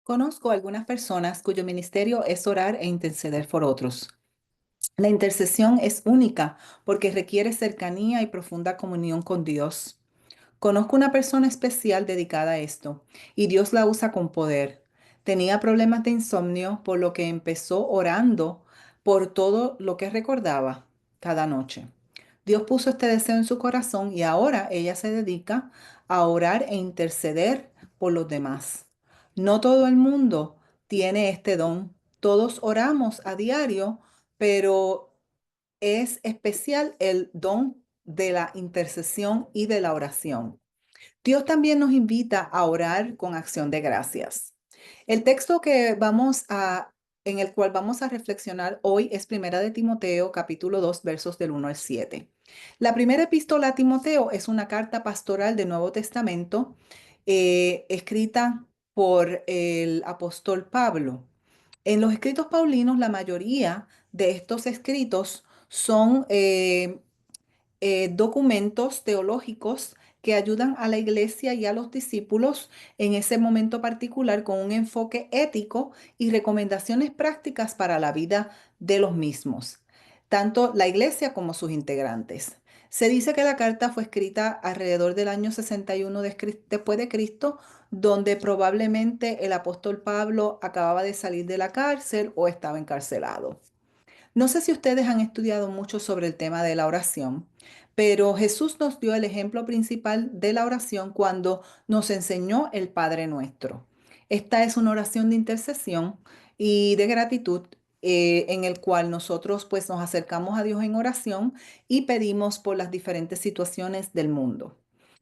Conozco algunas personas cuyo ministerio es orar e interceder por otros. La intercesión es única porque requiere cercanía y profunda comunión con Dios. Conozco una persona especial dedicada a esto y Dios la usa con poder. Tenía problemas de insomnio, por lo que empezó orando por todo lo que recordaba cada noche. Dios puso este deseo en su corazón y ahora ella se dedica a orar e interceder por los demás. No todo el mundo tiene este don. Todos oramos a diario, pero es especial el don de la intercesión y de la oración. Dios también nos invita a orar con acción de gracias. El texto en el cual vamos a reflexionar hoy es Primera de Timoteo, capítulo 2, versos del 1 al 7. La primera epístola a Timoteo es una carta pastoral del Nuevo Testamento escrita por el apóstol Pablo. En los escritos paulinos, la mayoría de estos escritos son documentos teológicos que ayudan a la iglesia y a los discípulos en ese momento particular con un enfoque ético y recomendaciones prácticas para la vida de los mismos, tanto la iglesia como sus integrantes. Se dice que la carta fue escrita alrededor del año 61 después de Cristo, donde probablemente el apóstol Pablo acababa de salir de la cárcel o estaba encarcelado. No sé si ustedes han estudiado mucho sobre el tema de la oración, pero Jesús nos dio el ejemplo principal de la oración cuando nos enseñó el Padre Nuestro. Esta es una oración de intercesión y de gratitud en el cual nosotros pues nos acercamos a Dios en oración y pedimos por las diferentes situaciones del mundo.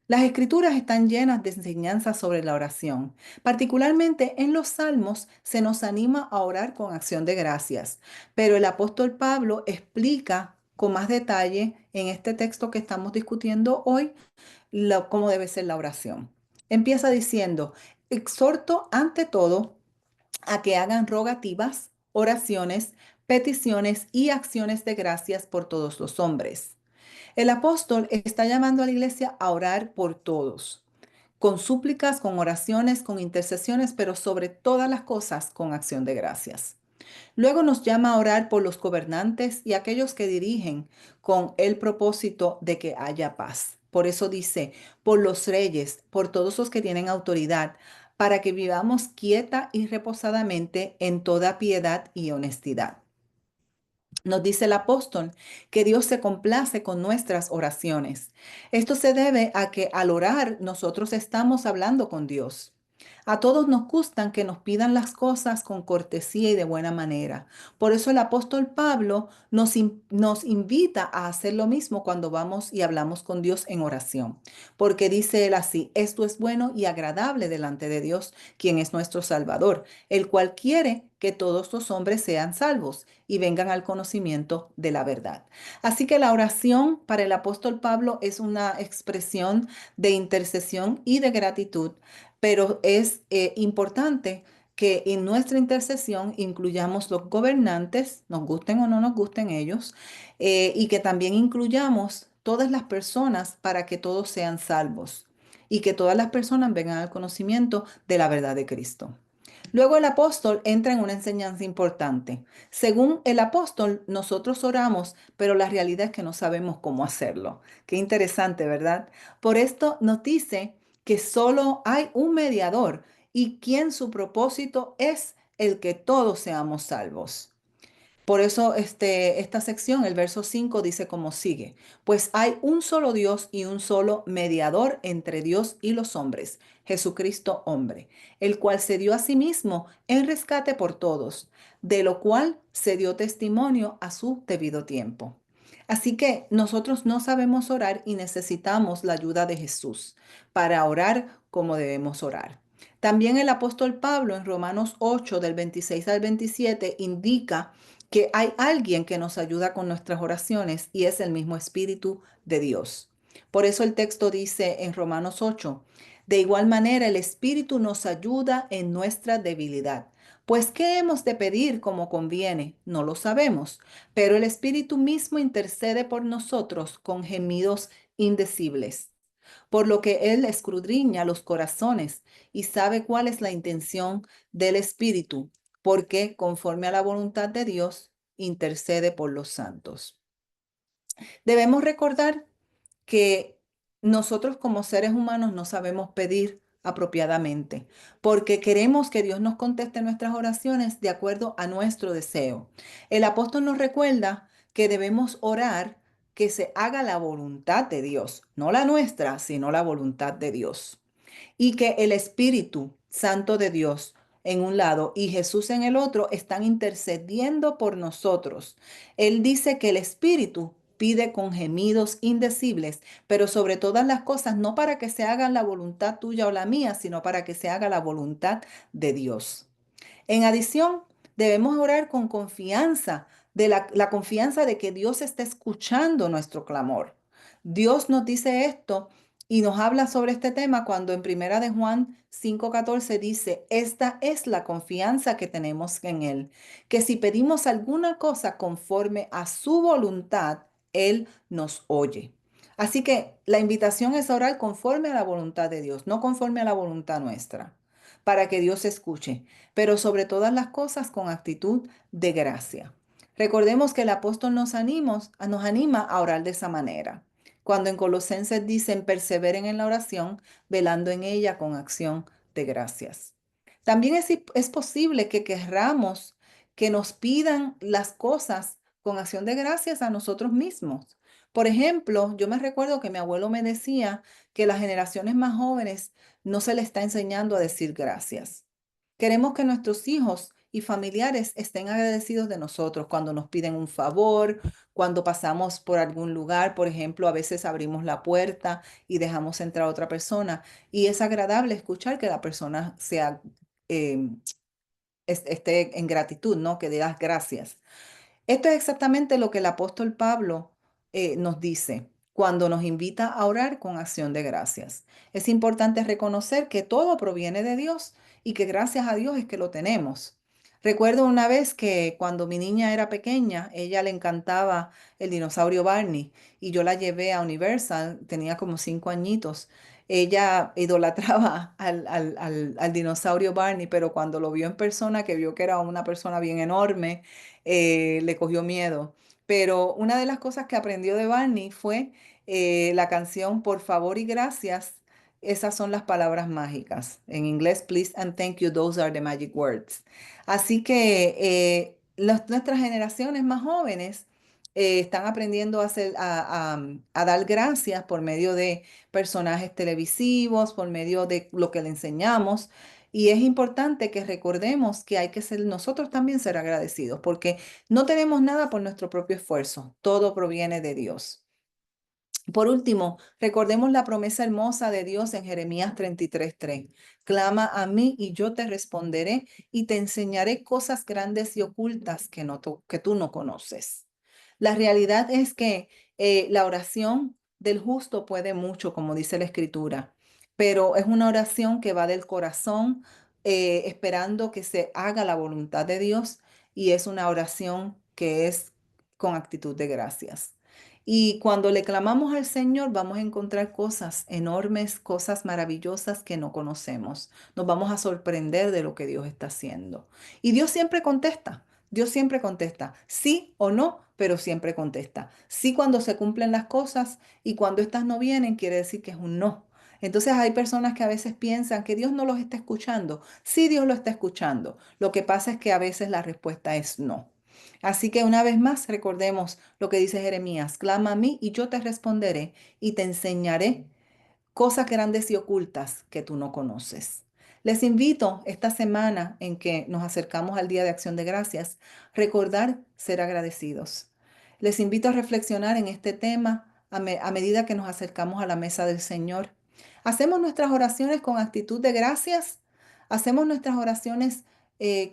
Las escrituras están llenas de enseñanzas sobre la oración. Particularmente en los salmos se nos anima a orar con acción de gracias. Pero el apóstol Pablo explica con más detalle en este texto que estamos discutiendo hoy cómo debe ser la oración. Empieza diciendo, exhorto ante todo a que hagan rogativas, oraciones, peticiones y acciones de gracias por todos los hombres. El apóstol está llamando a la iglesia a orar por todos, con súplicas, con oraciones, con intercesiones, pero sobre todas las cosas con acción de gracias. Luego nos llama a orar por los gobernantes y aquellos que dirigen con el propósito de que haya paz. Por eso dice, por los reyes, por todos los que tienen autoridad, para que vivamos quieta y reposadamente en toda piedad y honestidad. Nos dice el apóstol que Dios se complace con nuestras oraciones. Esto se debe a que al orar nosotros estamos hablando con Dios. A todos nos gustan que nos pidan las cosas con cortesía y de buena manera. Por eso el apóstol Pablo nos invita a hacer lo mismo cuando vamos y hablamos con Dios en oración. Porque dice él así, esto es bueno y agradable delante de Dios, quien es nuestro Salvador, el cual quiere que todos los hombres sean salvos y vengan al conocimiento de la verdad. Así que la oración para el apóstol Pablo es una expresión de intercesión y de gratitud, pero es importante que en nuestra intercesión incluyamos los gobernantes, nos gusten o no nos gusten ellos, y que también incluyamos todas las personas para que todos sean salvos y que todas las personas vengan al conocimiento de la verdad de Cristo. Luego el apóstol entra en una enseñanza importante. Según el apóstol, nosotros oramos, pero la realidad es que no sabemos cómo hacerlo. Qué interesante, ¿verdad? Por esto nos dice que solo hay un mediador y quien su propósito es el que todos seamos salvos. Por eso esta sección, el verso 5 dice como sigue, pues hay un solo Dios y un solo mediador entre Dios y los hombres, Jesucristo hombre, el cual se dio a sí mismo en rescate por todos, de lo cual se dio testimonio a su debido tiempo. Así que nosotros no sabemos orar y necesitamos la ayuda de Jesús para orar como debemos orar. También el apóstol Pablo en Romanos 8 del 26 al 27 indica que hay alguien que nos ayuda con nuestras oraciones y es el mismo Espíritu de Dios. Por eso el texto dice en Romanos 8, de igual manera el Espíritu nos ayuda en nuestra debilidad. Pues, ¿qué hemos de pedir como conviene? No lo sabemos, pero el Espíritu mismo intercede por nosotros con gemidos indecibles. por lo que Él escudriña los corazones y sabe cuál es la intención del Espíritu, porque conforme a la voluntad de Dios, intercede por los santos. Debemos recordar que nosotros como seres humanos no sabemos pedir apropiadamente, porque queremos que Dios nos conteste nuestras oraciones de acuerdo a nuestro deseo. El apóstol nos recuerda que debemos orar que se haga la voluntad de Dios, no la nuestra, sino la voluntad de Dios, y que el Espíritu Santo de Dios en un lado y Jesús en el otro están intercediendo por nosotros. Él dice que el Espíritu pide con gemidos indecibles, pero sobre todas las cosas, no para que se haga la voluntad tuya o la mía, sino para que se haga la voluntad de Dios. En adición, debemos orar con confianza, la confianza de que Dios está escuchando nuestro clamor. Dios nos dice esto y nos habla sobre este tema cuando en Primera de Juan 5:14 dice, esta es la confianza que tenemos en Él, que si pedimos alguna cosa conforme a su voluntad, Él nos oye. Así que la invitación es a orar conforme a la voluntad de Dios, no conforme a la voluntad nuestra, para que Dios escuche, pero sobre todas las cosas con actitud de gracia. Recordemos que el apóstol nos anima a orar de esa manera. Cuando en Colosenses dicen perseveren en la oración, velando en ella con acción de gracias. También es posible que querramos que nos pidan las cosas con acción de gracias a nosotros mismos. Por ejemplo, yo me recuerdo que mi abuelo me decía que las generaciones más jóvenes no se le está enseñando a decir gracias. Queremos que nuestros hijos y familiares estén agradecidos de nosotros cuando nos piden un favor, cuando pasamos por algún lugar, por ejemplo, a veces abrimos la puerta y dejamos entrar a otra persona y es agradable escuchar que la persona eh, esté en gratitud, ¿no? Que digas gracias. Esto es exactamente lo que el apóstol Pablo nos dice cuando nos invita a orar con acción de gracias. Es importante reconocer que todo proviene de Dios y que gracias a Dios es que lo tenemos. Recuerdo una vez que cuando mi niña era pequeña, ella le encantaba el dinosaurio Barney y yo la llevé a Universal, tenía como 5 añitos. Ella idolatraba al dinosaurio Barney, pero cuando lo vio en persona, que vio que era una persona bien enorme, le cogió miedo. Pero una de las cosas que aprendió de Barney fue la canción Por favor y gracias. Esas son las palabras mágicas. En inglés, please and thank you, those are the magic words. Así que nuestras generaciones más jóvenes están aprendiendo a dar gracias por medio de personajes televisivos, por medio de lo que le enseñamos. Y es importante que recordemos que hay que ser nosotros también ser agradecidos, porque no tenemos nada por nuestro propio esfuerzo, todo proviene de Dios. Por último, recordemos la promesa hermosa de Dios en Jeremías 33:3. Clama a mí y yo te responderé y te enseñaré cosas grandes y ocultas que tú no conoces. La realidad es que la oración del justo puede mucho, como dice la Escritura, pero es una oración que va del corazón, esperando que se haga la voluntad de Dios y es una oración que es con actitud de gracias. Y cuando le clamamos al Señor, vamos a encontrar cosas enormes, cosas maravillosas que no conocemos. Nos vamos a sorprender de lo que Dios está haciendo. Y Dios siempre contesta. Dios siempre contesta, sí o no, pero siempre contesta. Sí cuando se cumplen las cosas y cuando estas no vienen, quiere decir que es un no. Entonces hay personas que a veces piensan que Dios no los está escuchando. Sí, Dios lo está escuchando. Lo que pasa es que a veces la respuesta es no. Así que una vez más recordemos lo que dice Jeremías, clama a mí y yo te responderé y te enseñaré cosas grandes y ocultas que tú no conoces. Les invito esta semana en que nos acercamos al Día de Acción de Gracias, recordar ser agradecidos. Les invito a reflexionar en este tema a medida que nos acercamos a la mesa del Señor. Hacemos nuestras oraciones con actitud de gracias, hacemos nuestras oraciones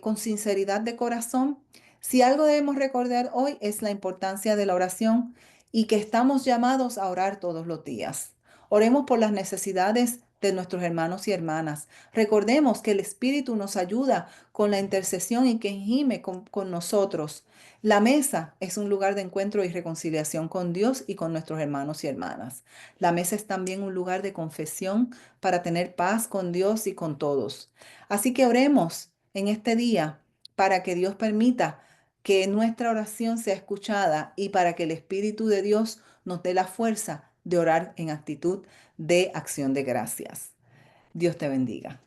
con sinceridad de corazón. Si algo debemos recordar hoy es la importancia de la oración y que estamos llamados a orar todos los días. Oremos por las necesidades de nuestros hermanos y hermanas. Recordemos que el Espíritu nos ayuda con la intercesión y que gime con nosotros. La mesa es un lugar de encuentro y reconciliación con Dios y con nuestros hermanos y hermanas. La mesa es también un lugar de confesión para tener paz con Dios y con todos. Así que oremos en este día para que Dios permita que nuestra oración sea escuchada y para que el Espíritu de Dios nos dé la fuerza de orar en actitud de acción de gracias. Dios te bendiga.